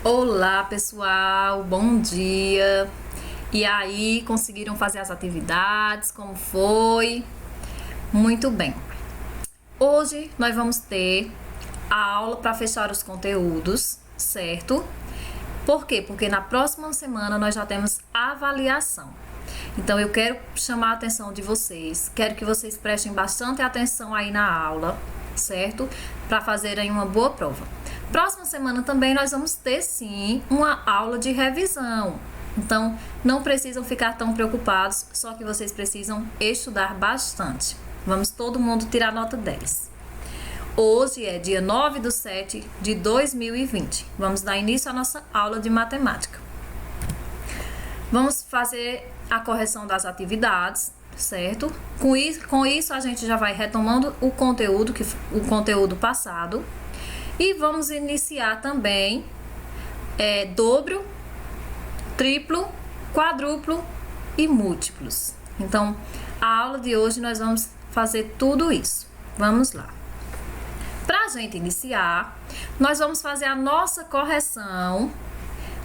Olá, pessoal, bom dia. E aí, conseguiram fazer as atividades? Como foi? Muito bem. Hoje nós vamos ter a aula para fechar os conteúdos, certo? Por quê? Porque na próxima semana nós já temos avaliação. Então eu quero chamar a atenção de vocês, quero que vocês prestem bastante atenção aí na aula, certo? Para fazerem uma boa prova. Próxima semana também nós vamos ter sim uma aula de revisão. Então não precisam ficar tão preocupados, só que vocês precisam estudar bastante. Vamos todo mundo tirar nota 10. Hoje é dia 9/7/2020. Vamos dar início à nossa aula de matemática. Vamos fazer a correção das atividades, certo? Com isso a gente já vai retomando o conteúdo passado. E vamos iniciar também dobro, triplo, quadruplo e múltiplos. Então, a aula de hoje nós vamos fazer tudo isso. Vamos lá. Para a gente iniciar, nós vamos fazer a nossa correção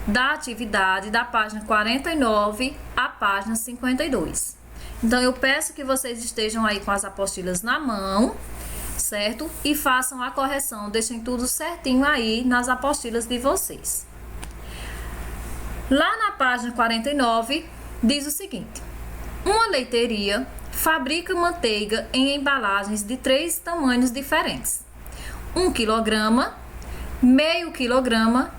da atividade da página 49 à página 52. Então, eu peço que vocês estejam aí com as apostilas na mão, certo? E façam a correção, deixem tudo certinho aí nas apostilas de vocês. Lá na página 49, diz o seguinte: uma leiteria fabrica manteiga em embalagens de 3 tamanhos diferentes: 1 quilograma, meio quilograma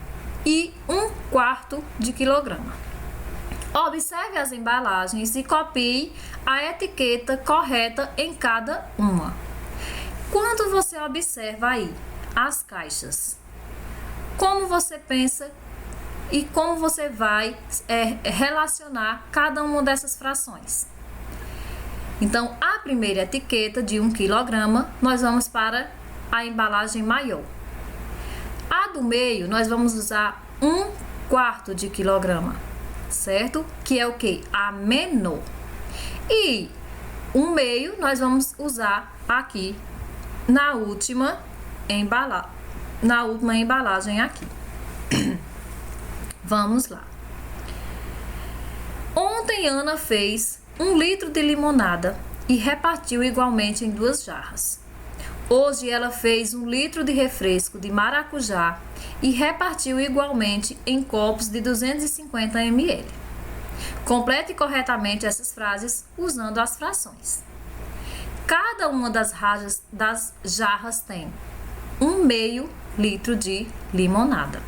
e 1/4 de quilograma. Observe as embalagens e copie a etiqueta correta em cada uma. Quando você observa aí as caixas, como você pensa e como você vai relacionar cada uma dessas frações? Então, a primeira etiqueta de 1 quilograma, nós vamos para a embalagem maior. A do meio, nós vamos usar 1/4 de quilograma, certo? Que é o que? A menor. E o meio, nós vamos usar aqui na última embalagem aqui. Vamos lá. Ontem Ana fez 1 litro de limonada e repartiu igualmente em 2 jarras. Hoje ela fez 1 litro de refresco de maracujá e repartiu igualmente em copos de 250 ml. Complete corretamente essas frases usando as frações. Cada uma das jarras tem 1/2 litro de limonada.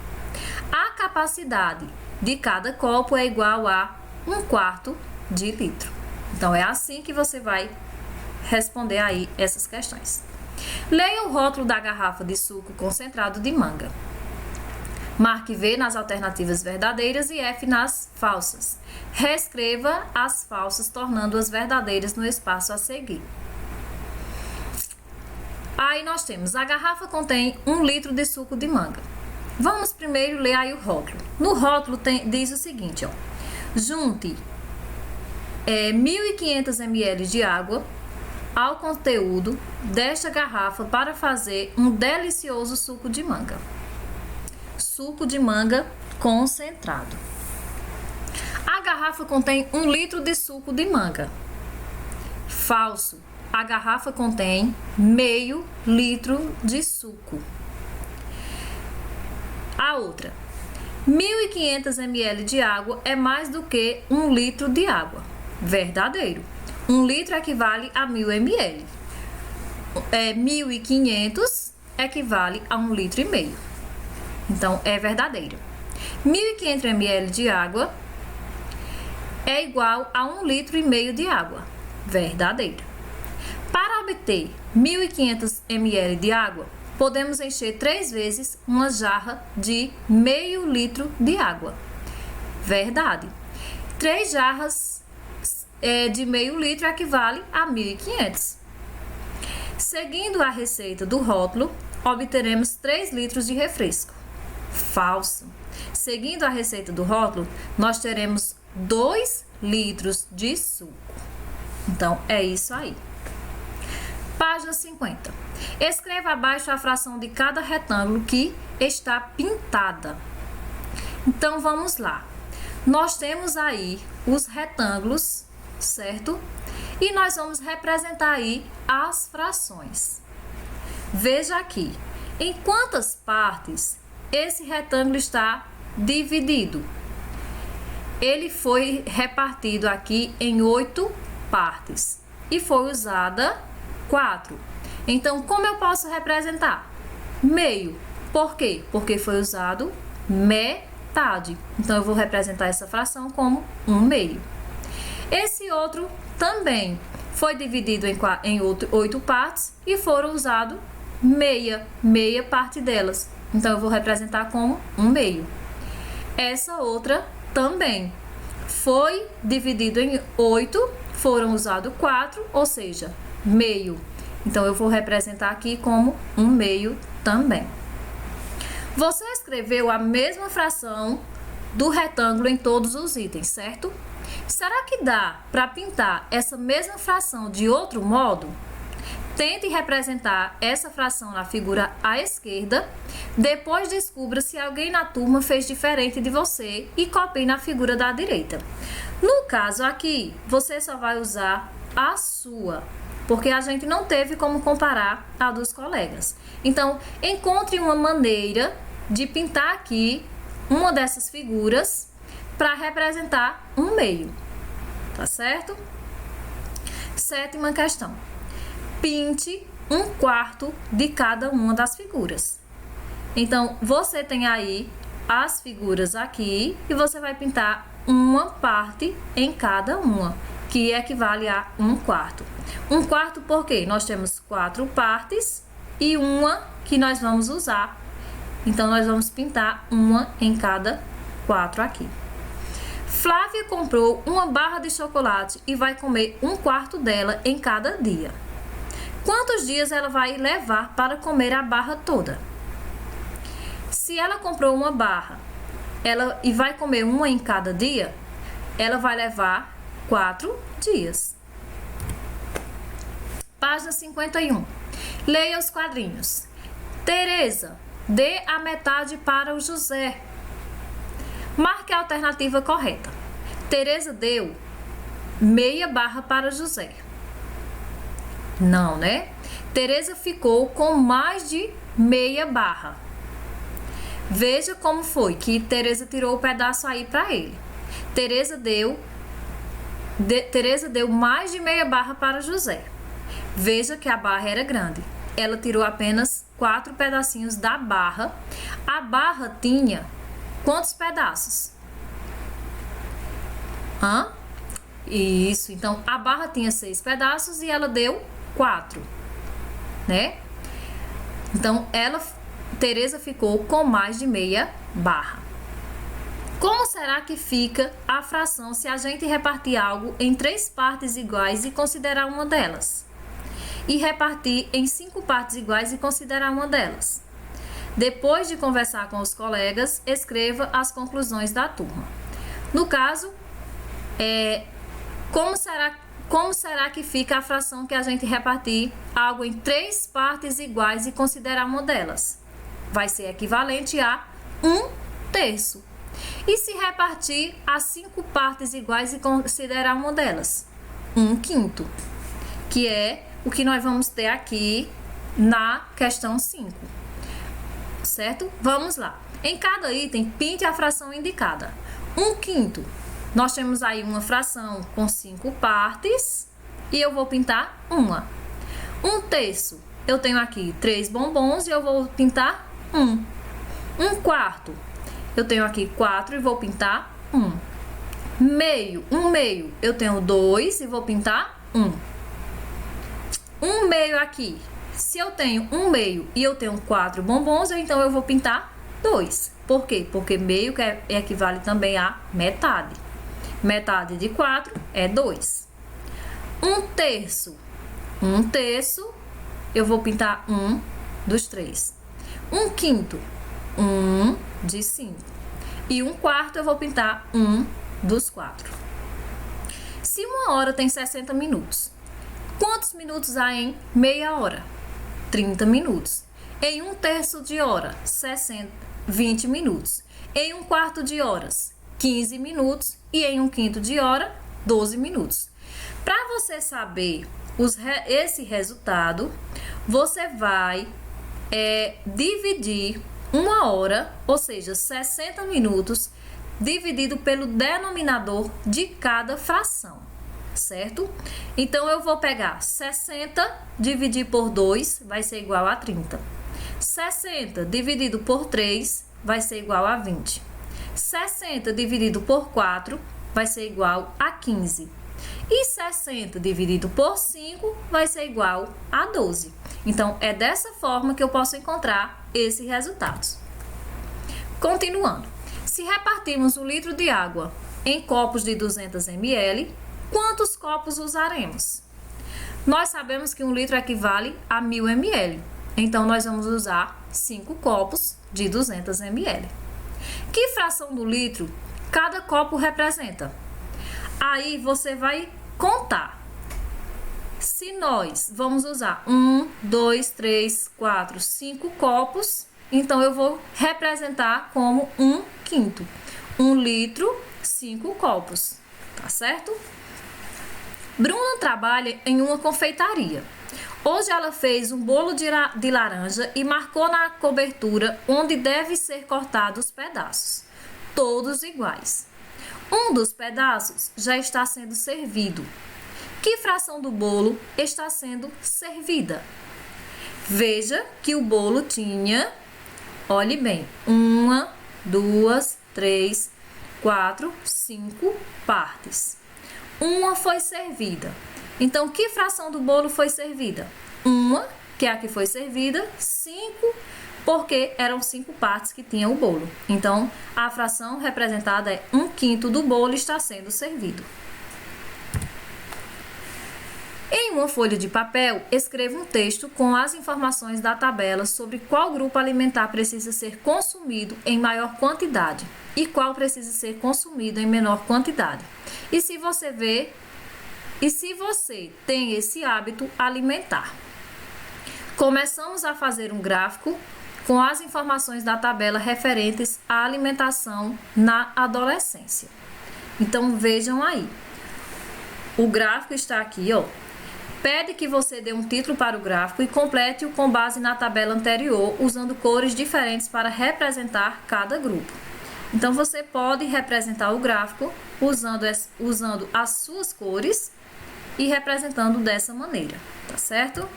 A capacidade de cada copo é igual a 1/4 de litro. Então, é assim que você vai responder aí essas questões. Leia o rótulo da garrafa de suco concentrado de manga. Marque V nas alternativas verdadeiras e F nas falsas. Reescreva as falsas, tornando-as verdadeiras no espaço a seguir. Aí nós temos, a garrafa contém 1 litro de suco de manga. Vamos primeiro ler aí o rótulo. No rótulo diz o seguinte, ó: junte 1.500 ml de água ao conteúdo desta garrafa para fazer um delicioso suco de manga. Suco de manga concentrado. A garrafa contém 1 litro de suco de manga. Falso. A garrafa contém meio litro de suco. A outra: 1.500 ml de água é mais do que 1 litro de água. Verdadeiro. 1 litro equivale a 1.000 ml. 1.500 equivale a 1,5 litro. Então, é verdadeiro. 1.500 ml de água é igual a 1,5 litro de água. Verdadeiro. Para obter 1.500 ml de água, podemos encher 3 vezes uma jarra de meio litro de água. Verdade. 3 jarras de meio litro equivale a 1.500. Seguindo a receita do rótulo, obteremos 3 litros de refresco. Falso. Seguindo a receita do rótulo, nós teremos 2 litros de suco. Então, é isso aí. Página 50. Escreva abaixo a fração de cada retângulo que está pintada. Então, vamos lá. Nós temos aí os retângulos, certo? E nós vamos representar aí as frações. Veja aqui, em quantas partes esse retângulo está dividido? Ele foi repartido aqui em 8 partes e foi usada 4. Então, como eu posso representar? Meio. Por quê? Porque foi usado metade. Então, eu vou representar essa fração como 1/2. Esse outro também foi dividido em 8 partes e foram usados meia parte delas. Então, eu vou representar como 1/2. Essa outra também foi dividido em 8, foram usados 4, ou seja, meio. Então, eu vou representar aqui como 1/2 também. Você escreveu a mesma fração do retângulo em todos os itens, certo? Será que dá para pintar essa mesma fração de outro modo? Tente representar essa fração na figura à esquerda, depois descubra se alguém na turma fez diferente de você e copie na figura da direita. No caso aqui, você só vai usar a sua, porque a gente não teve como comparar a dos colegas. Então, encontre uma maneira de pintar aqui uma dessas figuras para representar 1/2, tá certo? 7ª questão. Pinte 1/4 de cada uma das figuras. Então, você tem aí as figuras aqui e você vai pintar uma parte em cada uma, que equivale a 1/4. 1/4 porque nós temos 4 partes e uma que nós vamos usar. Então, nós vamos pintar uma em cada 4 aqui. Flávia comprou uma barra de chocolate e vai comer 1/4 dela em cada dia. Quantos dias ela vai levar para comer a barra toda? Se ela comprou uma barra e vai comer uma em cada dia, ela vai levar 4 dias. Página 51. Leia os quadrinhos. Tereza, dê a metade para o José. Marque a alternativa correta. Tereza deu meia barra para José. Não, né? Tereza ficou com mais de meia barra. Veja como foi que Tereza tirou o pedaço aí para ele. Tereza deu mais de meia barra para José. Veja que a barra era grande. Ela tirou apenas 4 pedacinhos da barra. A barra tinha quantos pedaços? Isso, então a barra tinha 6 pedaços e ela deu 4, né? Então, Tereza ficou com mais de meia barra. Como será que fica a fração se a gente repartir algo em 3 partes iguais e considerar uma delas? E repartir em 5 partes iguais e considerar uma delas? Depois de conversar com os colegas, escreva as conclusões da turma. No caso, como será que fica a fração que a gente repartir algo em 3 partes iguais e considerar uma delas? Vai ser equivalente a 1/3. E se repartir a 5 partes iguais e considerar uma delas? 1/5, que é o que nós vamos ter aqui na questão 5. Certo? Vamos lá. Em cada item, pinte a fração indicada. 1/5. Nós temos aí uma fração com 5 partes e eu vou pintar uma. 1/3. Eu tenho aqui 3 bombons e eu vou pintar 1. 1/4. Eu tenho aqui 4 e vou pintar 1. Meio. 1/2. Eu tenho 2 e vou pintar 1. 1/2 aqui. Se eu tenho 1/2 e eu tenho 4 bombons, então eu vou pintar 2. Por quê? Porque meio equivale também a metade. Metade de 4 é 2. 1/3. 1/3, eu vou pintar 1 dos 3. 1/5, 1 de 5. E 1/4 eu vou pintar 1 dos 4. Se uma hora tem 60 minutos, quantos minutos há em meia hora? 30 minutos. Em 1/3 de hora, 20 minutos. Em 1/4 de horas, 15 minutos. E em 1/5 de hora, 12 minutos. Para você saber esse resultado, você vai dividir 1 hora, ou seja, 60 minutos, dividido pelo denominador de cada fração, certo? Então, eu vou pegar 60 dividir por 2 vai ser igual a 30. 60 dividido por 3 vai ser igual a 20. 60 dividido por 4 vai ser igual a 15. E 60 dividido por 5 vai ser igual a 12. Então, é dessa forma que eu posso encontrar esses resultados. Continuando. Se repartirmos 1 litro de água em copos de 200 ml, quantos copos usaremos? Nós sabemos que 1 litro equivale a 1000 ml. Então, nós vamos usar 5 copos de 200 ml. Que fração do litro cada copo representa? Aí, você vai contar. Se nós vamos usar 1, 2, 3, 4, 5 copos, então eu vou representar como 1/5. 1 litro, 5 copos, tá certo? Bruna trabalha em uma confeitaria. Hoje ela fez um bolo de laranja e marcou na cobertura onde deve ser cortados os pedaços, todos iguais. Um dos pedaços já está sendo servido. Que fração do bolo está sendo servida? Veja que o bolo tinha, olhe bem, 1, 2, 3, 4, 5 partes. Uma foi servida. Então, que fração do bolo foi servida? 1, que é a que foi servida, 5, porque eram 5 partes que tinha o bolo. Então, a fração representada é 1/5 do bolo está sendo servido. Em uma folha de papel, escreva um texto com as informações da tabela sobre qual grupo alimentar precisa ser consumido em maior quantidade e qual precisa ser consumido em menor quantidade. E se você tem esse hábito alimentar. Começamos a fazer um gráfico com as informações da tabela referentes à alimentação na adolescência. Então, vejam aí. O gráfico está aqui, ó. Pede que você dê um título para o gráfico e complete-o com base na tabela anterior, usando cores diferentes para representar cada grupo. Então, você pode representar o gráfico usando as suas cores e representando dessa maneira, tá certo?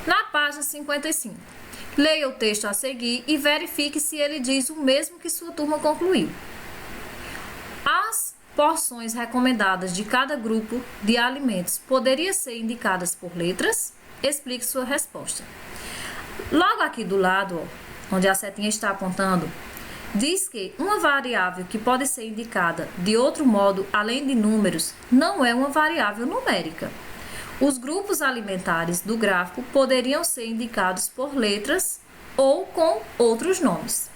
Na página 55, leia o texto a seguir e verifique se ele diz o mesmo que sua turma concluiu. As porções recomendadas de cada grupo de alimentos poderiam ser indicadas por letras? Explique sua resposta. Logo aqui do lado, ó, onde a setinha está apontando, diz que uma variável que pode ser indicada de outro modo, além de números, não é uma variável numérica. Os grupos alimentares do gráfico poderiam ser indicados por letras ou com outros nomes.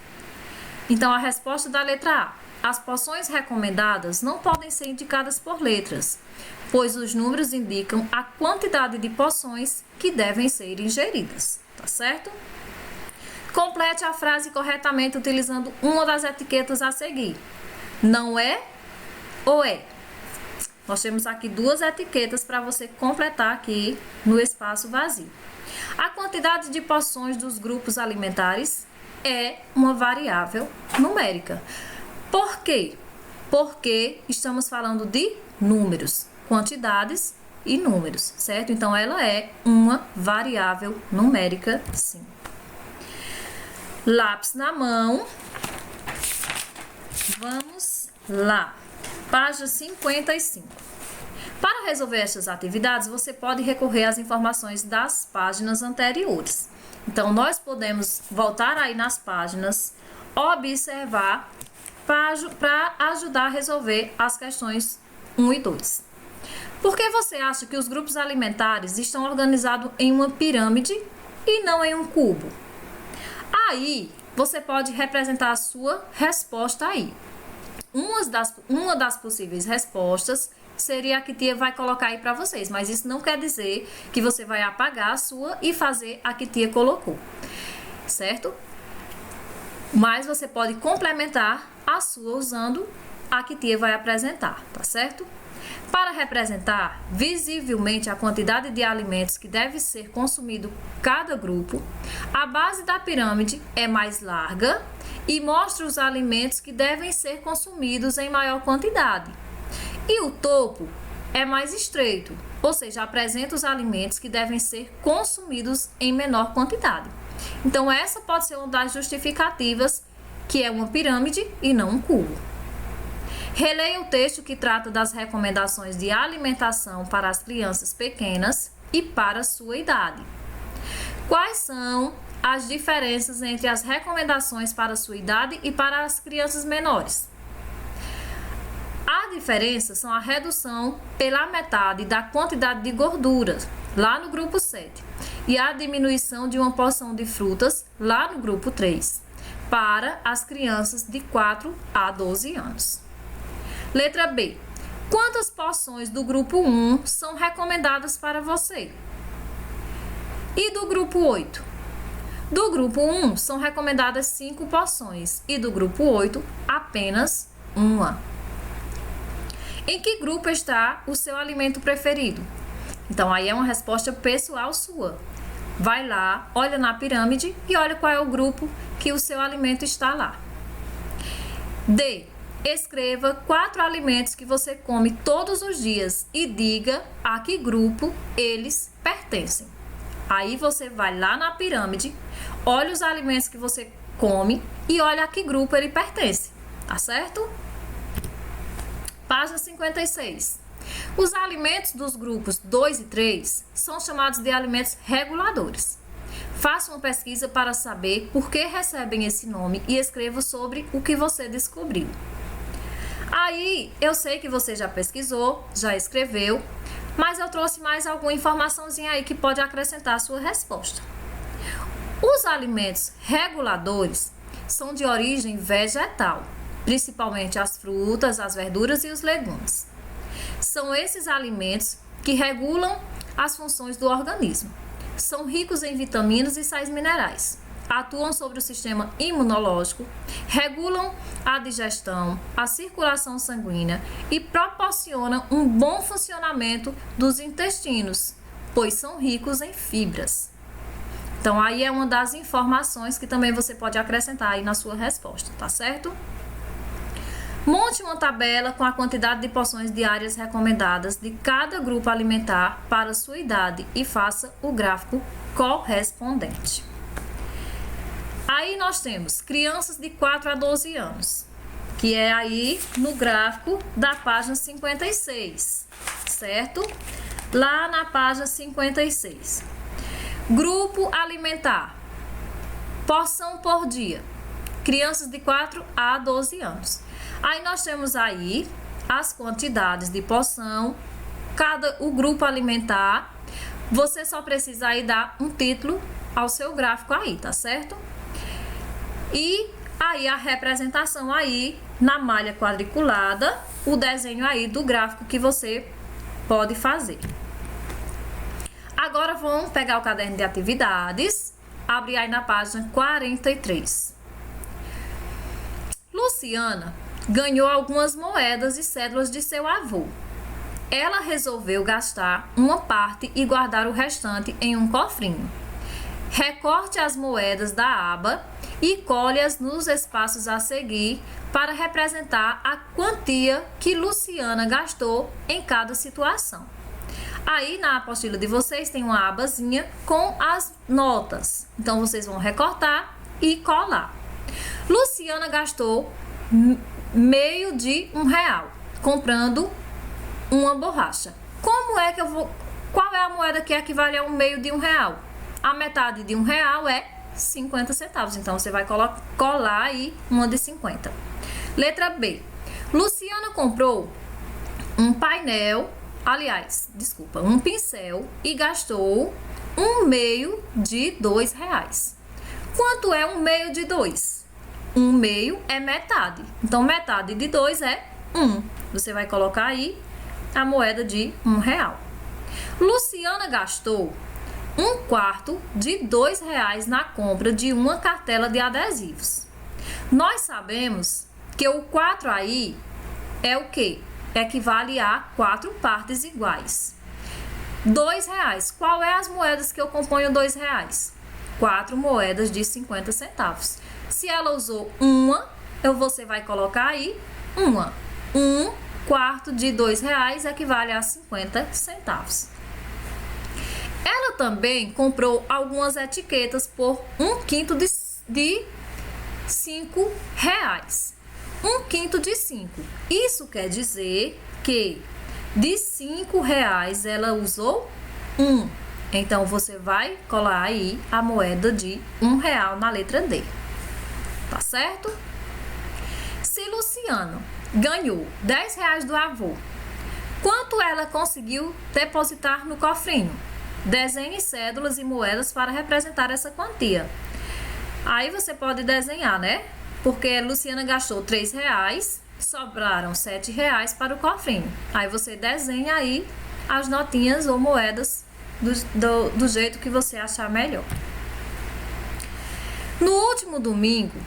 Então, a resposta da letra A. As porções recomendadas não podem ser indicadas por letras, pois os números indicam a quantidade de porções que devem ser ingeridas, tá certo? Complete a frase corretamente utilizando uma das etiquetas a seguir. Não é ou é? Nós temos aqui 2 etiquetas para você completar aqui no espaço vazio. A quantidade de porções dos grupos alimentares é uma variável numérica. Por quê? Porque estamos falando de números, quantidades e números, certo? Então, ela é uma variável numérica, sim. Lápis na mão. Vamos lá. Página 55. Para resolver essas atividades, você pode recorrer às informações das páginas anteriores. Então, nós podemos voltar aí nas páginas, observar para ajudar a resolver as questões 1 e 2. Por que você acha que os grupos alimentares estão organizados em uma pirâmide e não em um cubo? Aí, você pode representar a sua resposta aí. Uma das possíveis respostas seria a que tia vai colocar aí para vocês, mas isso não quer dizer que você vai apagar a sua e fazer a que tia colocou, certo? Mas você pode complementar a sua usando a que tia vai apresentar, tá certo? Para representar visivelmente a quantidade de alimentos que deve ser consumido cada grupo, a base da pirâmide é mais larga e mostra os alimentos que devem ser consumidos em maior quantidade. E o topo é mais estreito, ou seja, apresenta os alimentos que devem ser consumidos em menor quantidade. Então, essa pode ser uma das justificativas que é uma pirâmide e não um cubo. Releia o texto que trata das recomendações de alimentação para as crianças pequenas e para a sua idade. Quais são as diferenças entre as recomendações para a sua idade e para as crianças menores? A diferença são a redução pela metade da quantidade de gorduras, lá no grupo 7, e a diminuição de uma porção de frutas, lá no grupo 3, para as crianças de 4 a 12 anos. Letra B. Quantas porções do grupo 1 são recomendadas para você? E do grupo 8? Do grupo 1 são recomendadas 5 porções e do grupo 8 apenas uma. Em que grupo está o seu alimento preferido? Então, aí é uma resposta pessoal sua. Vai lá, olha na pirâmide e olha qual é o grupo que o seu alimento está lá. D. Escreva 4 alimentos que você come todos os dias e diga a que grupo eles pertencem. Aí você vai lá na pirâmide, olha os alimentos que você come e olha a que grupo ele pertence, tá certo? Página 56. Os alimentos dos grupos 2 e 3 são chamados de alimentos reguladores. Faça uma pesquisa para saber por que recebem esse nome e escreva sobre o que você descobriu. Aí, eu sei que você já pesquisou, já escreveu, mas eu trouxe mais alguma informaçãozinha aí que pode acrescentar a sua resposta. Os alimentos reguladores são de origem vegetal, principalmente as frutas, as verduras e os legumes. São esses alimentos que regulam as funções do organismo. São ricos em vitaminas e sais minerais. Atuam sobre o sistema imunológico, regulam a digestão, a circulação sanguínea e proporcionam um bom funcionamento dos intestinos, pois são ricos em fibras. Então, aí é uma das informações que também você pode acrescentar aí na sua resposta, tá certo? Monte uma tabela com a quantidade de porções diárias recomendadas de cada grupo alimentar para a sua idade e faça o gráfico correspondente. Aí nós temos crianças de 4 a 12 anos, que é aí no gráfico da página 56, certo? Lá na página 56. Grupo alimentar, porção por dia, crianças de 4 a 12 anos. Aí nós temos aí as quantidades de porção, o grupo alimentar. Você só precisa aí dar um título ao seu gráfico aí, tá certo? E aí a representação aí na malha quadriculada, o desenho aí do gráfico que você pode fazer. Agora vamos pegar o caderno de atividades, abrir aí na página 43. Luciana ganhou algumas moedas e cédulas de seu avô. Ela resolveu gastar uma parte e guardar o restante em um cofrinho. Recorte as moedas da aba e colhe-as nos espaços a seguir para representar a quantia que Luciana gastou em cada situação. Aí na apostila de vocês tem uma abazinha com as notas. Então vocês vão recortar e colar. Luciana gastou meio de R$1 comprando uma borracha. Como é que eu vou... Qual é a moeda que equivale a um meio de R$1? A metade de R$1 é 50 centavos. Então você vai colar aí uma de 50. Letra B. Luciana comprou um pincel e gastou um meio de R$2. Quanto é um meio de 2? Um meio é metade. Então, metade de 2 é 1. Você vai colocar aí a moeda de R$1. Luciana gastou 1/4 de R$2 na compra de uma cartela de adesivos. Nós sabemos que o 4 aí é o quê? Equivale a 4 partes iguais. R$2. Qual é as moedas que eu componho R$2? 4 moedas de 50 centavos. Se ela usou uma, você vai colocar aí uma. 1/4 de R$2 equivale a 50 centavos. Ela também comprou algumas etiquetas por 1/5 de R$5. 1/5 de 5. Isso quer dizer que de R$5 ela usou 1. Então, você vai colar aí a moeda de R$1 na letra D. Tá certo? Se Luciano ganhou R$10 do avô, quanto ela conseguiu depositar no cofrinho? Desenhe cédulas e moedas para representar essa quantia. Aí você pode desenhar, né? Porque Luciana gastou R$3, sobraram R$7 para o cofrinho. Aí você desenha aí as notinhas ou moedas do jeito que você achar melhor. No último domingo,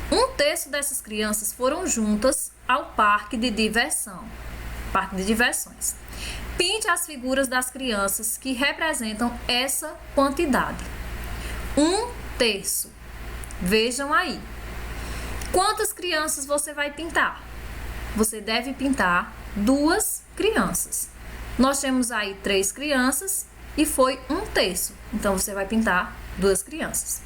1/3 dessas crianças foram juntas ao parque de diversões. Pinte as figuras das crianças que representam essa quantidade. 1/3. Vejam aí. Quantas crianças você vai pintar? Você deve pintar 2 crianças. Nós temos aí 3 crianças e foi 1/3. Então, você vai pintar 2 crianças.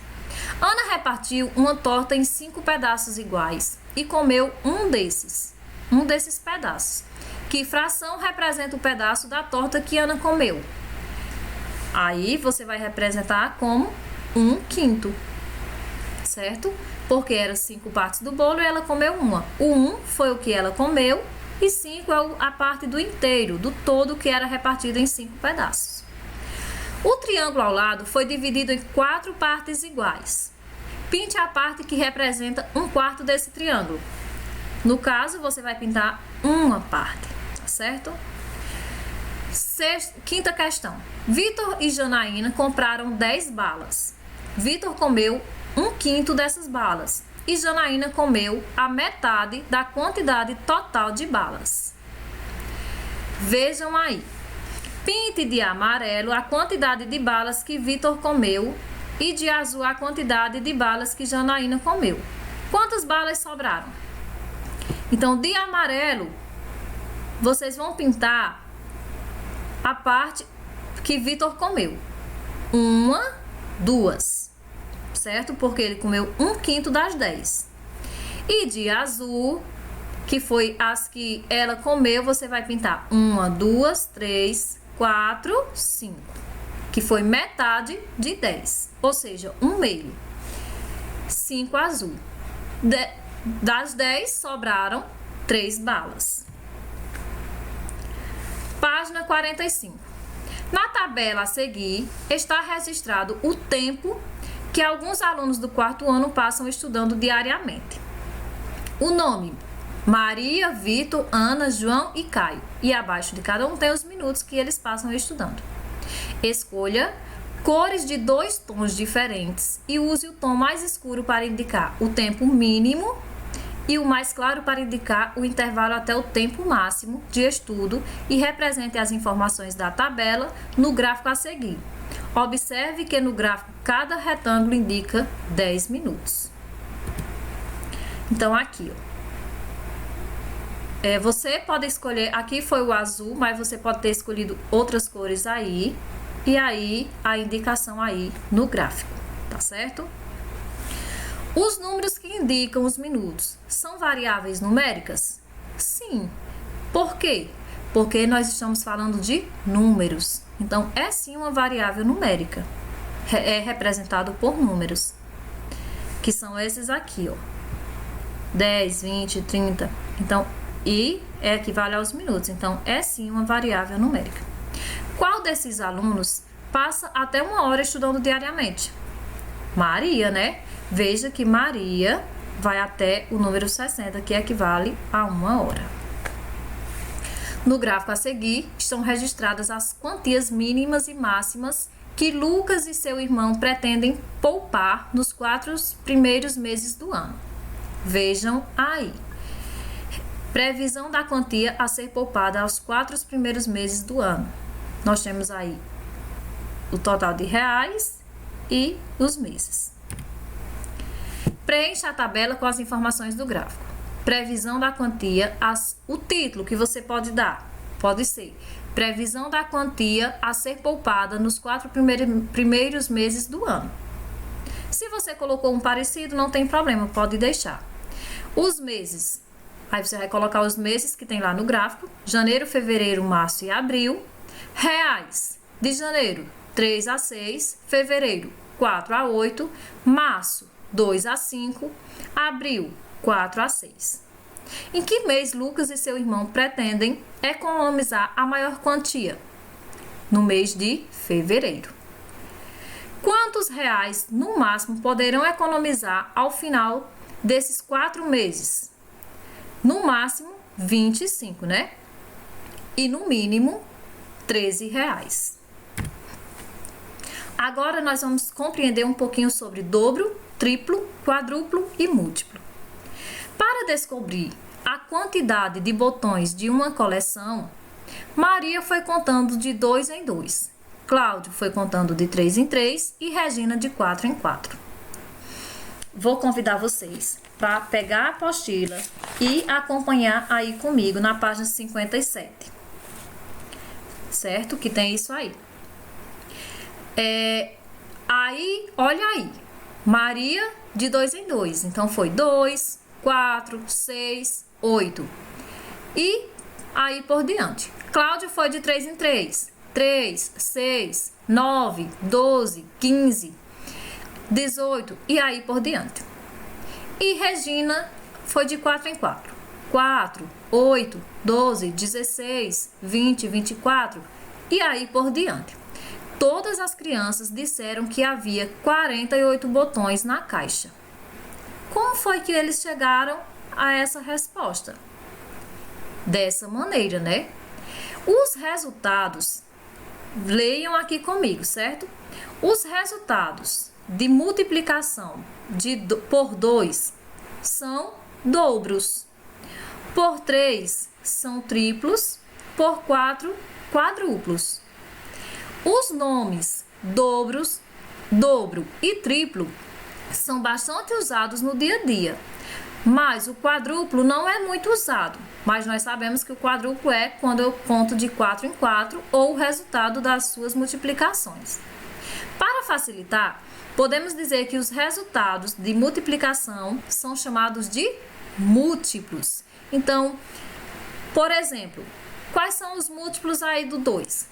Ana repartiu uma torta em 5 pedaços iguais e comeu um desses pedaços. Que fração representa o pedaço da torta que Ana comeu? Aí, você vai representar como 1/5, certo? Porque eram 5 partes do bolo e ela comeu uma. O 1 foi o que ela comeu e 5 é a parte do inteiro, do todo que era repartido em 5 pedaços. O triângulo ao lado foi dividido em 4 partes iguais. Pinte a parte que representa 1/4 desse triângulo. No caso, você vai pintar uma parte, tá certo? Quinta questão. Vitor e Janaína compraram 10 balas. Vitor comeu 1/5 dessas balas e Janaína comeu a metade da quantidade total de balas. Vejam aí. Pinte de amarelo a quantidade de balas que Vitor comeu e de azul a quantidade de balas que Janaína comeu. Quantas balas sobraram? Então, de amarelo, vocês vão pintar a parte que Vitor comeu. 1, 2, certo? Porque ele comeu 1/5 das 10. E de azul, que foi as que ela comeu, você vai pintar 1, 2, 3, 4, 5, que foi metade de 10, ou seja, 1/2. 5 azul. Das 10 sobraram 3 balas. Página 45. Na tabela a seguir está registrado o tempo que alguns alunos do 4º ano passam estudando diariamente. O nome: Maria, Vitor, Ana, João e Caio. E abaixo de cada um tem os minutos que eles passam estudando. Escolha cores de 2 tons diferentes e use o tom mais escuro para indicar o tempo mínimo e o mais claro para indicar o intervalo até o tempo máximo de estudo e represente as informações da tabela no gráfico a seguir. Observe que no gráfico cada retângulo indica 10 minutos. Então, aqui, ó. Você pode escolher, aqui foi o azul, mas você pode ter escolhido outras cores aí, e aí a indicação aí no gráfico, tá certo? Os números que indicam os minutos são variáveis numéricas? Sim. Por quê? Porque nós estamos falando de números. Então, é sim uma variável numérica. É representado por números, que são esses aqui, ó. 10, 20, 30. Então, e equivale aos minutos. Então, é sim uma variável numérica. Qual desses alunos passa até 1 hora estudando diariamente? Maria, né? Veja que Maria vai até o número 60, que equivale a 1 hora. No gráfico a seguir, estão registradas as quantias mínimas e máximas que Lucas e seu irmão pretendem poupar nos 4 primeiros meses do ano. Vejam aí. Previsão da quantia a ser poupada aos 4 primeiros meses do ano. Nós temos aí o total de reais e os meses. Preencha a tabela com as informações do gráfico. Previsão da quantia, o título que você pode dar pode ser previsão da quantia a ser poupada nos 4 primeiros meses do ano. Se você colocou um parecido, não tem problema, pode deixar. Os meses, aí você vai colocar os meses que tem lá no gráfico: janeiro, fevereiro, março e abril. Reais, de janeiro, 3 a 6, fevereiro, 4 a 8, março, 2 a 5, abril, 4 a 6. Em que mês Lucas e seu irmão pretendem economizar a maior quantia? No mês de fevereiro. Quantos reais, no máximo, poderão economizar ao final desses 4 meses? No máximo, 25, né? E no mínimo, 13 reais. Agora nós vamos compreender um pouquinho sobre dobro, triplo, quadruplo e múltiplo. Para descobrir a quantidade de botões de uma coleção, Maria foi contando de 2 em 2, Cláudio foi contando de 3 em 3 e Regina de 4 em 4. Vou convidar vocês para pegar a apostila e acompanhar aí comigo na página 57, certo? Que tem isso aí. Aí, olha aí, Maria de 2 em 2, então foi 2, 4, 6, 8 e aí por diante. Cláudio foi de 3 em 3, 3, 6, 9, 12, 15, 18 e aí por diante. E Regina foi de 4 em 4, 4, 8, 12, 16, 20, 24 e aí por diante. Todas as crianças disseram que havia 48 botões na caixa. Como foi que eles chegaram a essa resposta? Dessa maneira, né? Os resultados, leiam aqui comigo, certo? Os resultados de multiplicação por 2 são dobros, por 3 são triplos, por 4, quadruplos. Os nomes dobros, dobro e triplo são bastante usados no dia a dia, mas o quadruplo não é muito usado. Mas nós sabemos que o quadruplo é quando eu conto de 4 em 4 ou o resultado das suas multiplicações. Para facilitar, podemos dizer que os resultados de multiplicação são chamados de múltiplos. Então, por exemplo, quais são os múltiplos aí do 2?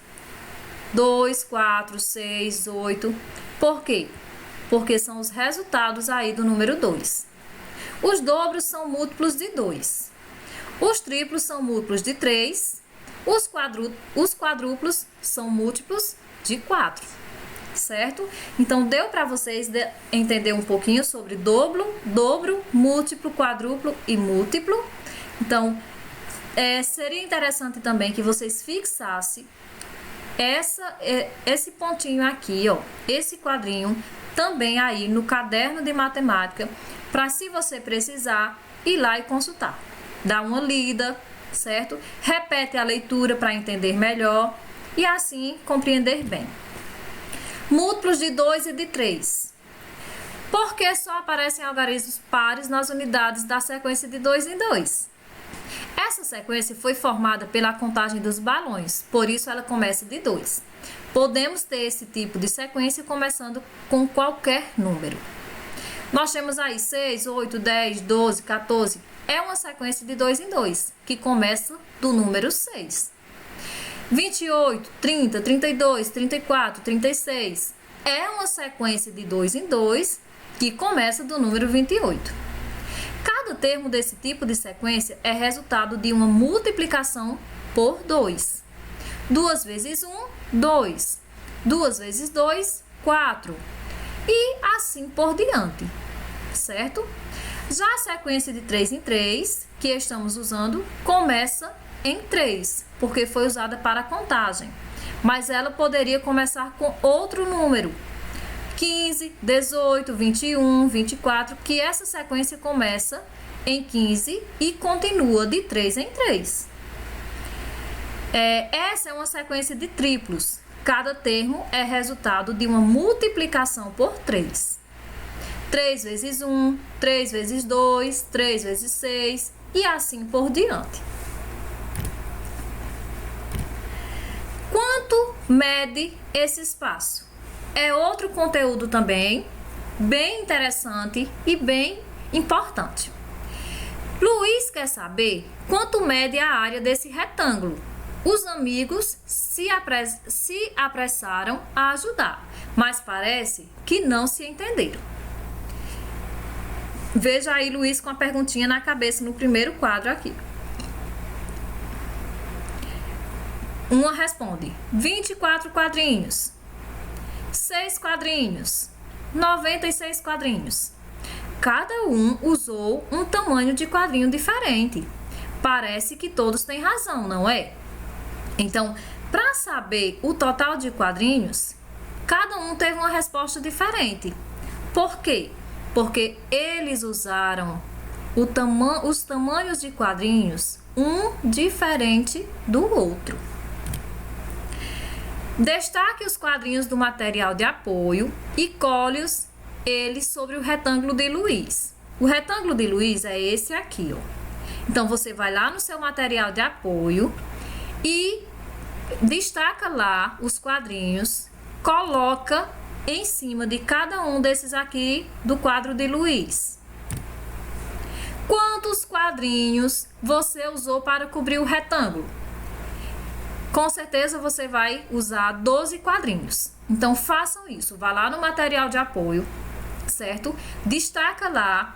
2, 4, 6, 8. Por quê? Porque são os resultados aí do número 2. Os dobros são múltiplos de 2. Os triplos são múltiplos de 3. Os quadruplos são múltiplos de 4. Certo? Então, deu para vocês entender um pouquinho sobre dobro, múltiplo, quadruplo e múltiplo. Então, seria interessante também que vocês fixassem esse pontinho aqui, ó, esse quadrinho, também aí no caderno de matemática, para, se você precisar, ir lá e consultar. Dá uma lida, certo? Repete a leitura para entender melhor e assim compreender bem. Múltiplos de 2 e de 3. Por que só aparecem algarismos pares nas unidades da sequência de 2 em 2? Essa sequência foi formada pela contagem dos balões, por isso ela começa de 2. Podemos ter esse tipo de sequência começando com qualquer número. Nós temos aí 6, 8, 10, 12, 14. É uma sequência de 2 em 2, que começa do número 6. 28, 30, 32, 34, 36. É uma sequência de 2 em 2, que começa do número 28. Cada termo desse tipo de sequência é resultado de uma multiplicação por 2. 2 vezes 1, 2. 2 vezes 2, 4. E assim por diante, certo? Já a sequência de 3 em 3, que estamos usando, começa em 3, porque foi usada para a contagem. Mas ela poderia começar com outro número, 15, 18, 21, 24, que essa sequência começa em 15 e continua de 3 em 3. Essa é uma sequência de triplos. Cada termo é resultado de uma multiplicação por 3. 3 vezes 1, 3 vezes 2, 3 vezes 6 e assim por diante. Quanto mede esse espaço? É outro conteúdo também bem interessante e bem importante. Luiz quer saber quanto mede a área desse retângulo. Os amigos se apressaram a ajudar, mas parece que não se entenderam. Veja aí Luiz com a perguntinha na cabeça no primeiro quadro aqui. Uma responde 24 quadrinhos, 6 quadrinhos, 96 quadrinhos. Cada um usou um tamanho de quadrinho diferente. Parece que todos têm razão, não é? Então, para saber o total de quadrinhos, cada um teve uma resposta diferente. Por quê? Porque eles usaram os tamanhos de quadrinhos um diferente do outro. Destaque os quadrinhos do material de apoio e cole-os eles sobre o retângulo de Luiz. O retângulo de Luiz é esse aqui, ó. Então, você vai lá no seu material de apoio e destaca lá os quadrinhos, coloca em cima de cada um desses aqui do quadro de Luiz. Quantos quadrinhos você usou para cobrir o retângulo? Com certeza você vai usar 12 quadrinhos. Então, façam isso. Vá lá no material de apoio, certo? Destaca lá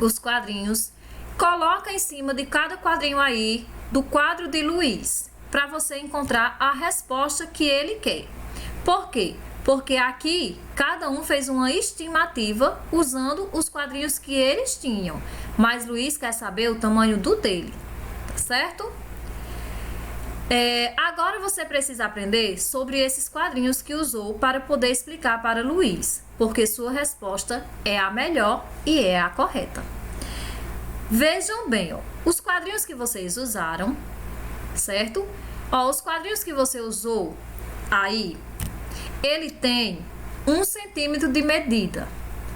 os quadrinhos, coloca em cima de cada quadrinho aí do quadro de Luiz, para você encontrar a resposta que ele quer. Por quê? Porque aqui cada um fez uma estimativa usando os quadrinhos que eles tinham, mas Luiz quer saber o tamanho do dele, certo? Agora você precisa aprender sobre esses quadrinhos que usou para poder explicar para Luiz, porque sua resposta é a melhor e é a correta. Vejam bem, ó, os quadrinhos que vocês usaram, certo? Ó, os quadrinhos que você usou aí, ele tem 1 centímetro de medida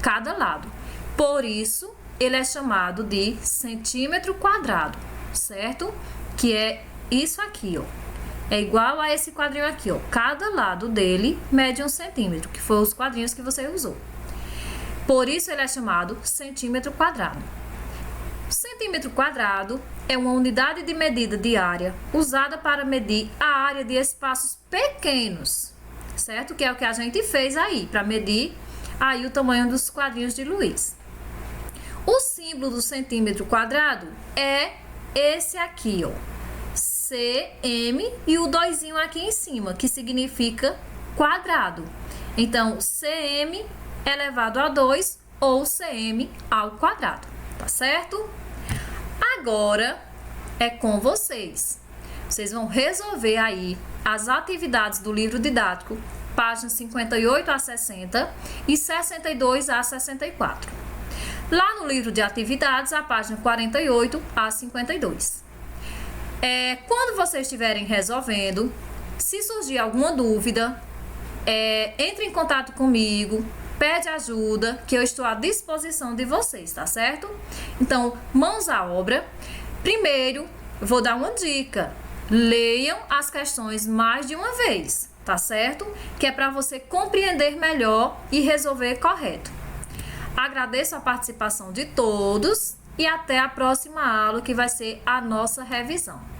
cada lado. Por isso, ele é chamado de centímetro quadrado, certo? Que é isso aqui, ó. É igual a esse quadrinho aqui, ó. Cada lado dele mede 1 centímetro, que foi os quadrinhos que você usou. Por isso, ele é chamado centímetro quadrado. Centímetro quadrado é uma unidade de medida de área usada para medir a área de espaços pequenos, certo? Que é o que a gente fez aí, para medir aí o tamanho dos quadrinhos de Luiz. O símbolo do centímetro quadrado é esse aqui, ó. CM e o doisinho aqui em cima, que significa quadrado. Então, CM elevado a 2 ou CM ao quadrado, tá certo? Agora é com vocês. Vocês vão resolver aí as atividades do livro didático, páginas 58 a 60 e 62 a 64. Lá no livro de atividades, a página 48 a 52. Quando vocês estiverem resolvendo, se surgir alguma dúvida, entre em contato comigo, pede ajuda, que eu estou à disposição de vocês, tá certo? Então, mãos à obra. Primeiro, vou dar uma dica. Leiam as questões mais de uma vez, tá certo? Que é para você compreender melhor e resolver correto. Agradeço a participação de todos e até a próxima aula, que vai ser a nossa revisão.